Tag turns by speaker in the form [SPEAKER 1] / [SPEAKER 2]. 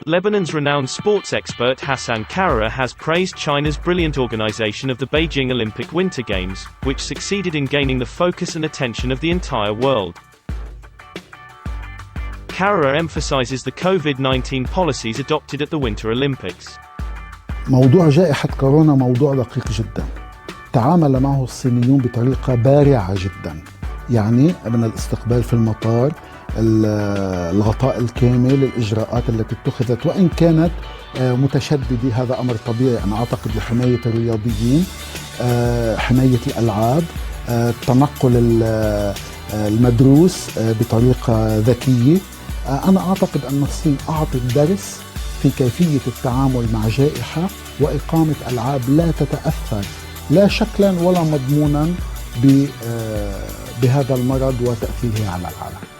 [SPEAKER 1] Lebanon's renowned sports expert Hassan Karara has praised China's brilliant organization of the Beijing Olympic Winter Games, which succeeded in gaining the focus and attention of the entire world. Karara emphasizes the COVID-19 policies adopted at the Winter Olympics.
[SPEAKER 2] موضوع جائحة كورونا موضوع دقيق جدا. تعامل معه الصينيون بطريقة بارعة جدا. يعني من الاستقبال في المطار، الغطاء الكامل، الإجراءات التي اتخذت وإن كانت متشددة، هذا أمر طبيعي أنا أعتقد لحماية الرياضيين، حماية الألعاب، التنقل المدروس بطريقة ذكية. أنا أعتقد أن الصين أعطت درس في كيفية التعامل مع جائحة وإقامة ألعاب لا تتأثر لا شكلا ولا مضمونا بهذا المرض وتأثيره على العالم.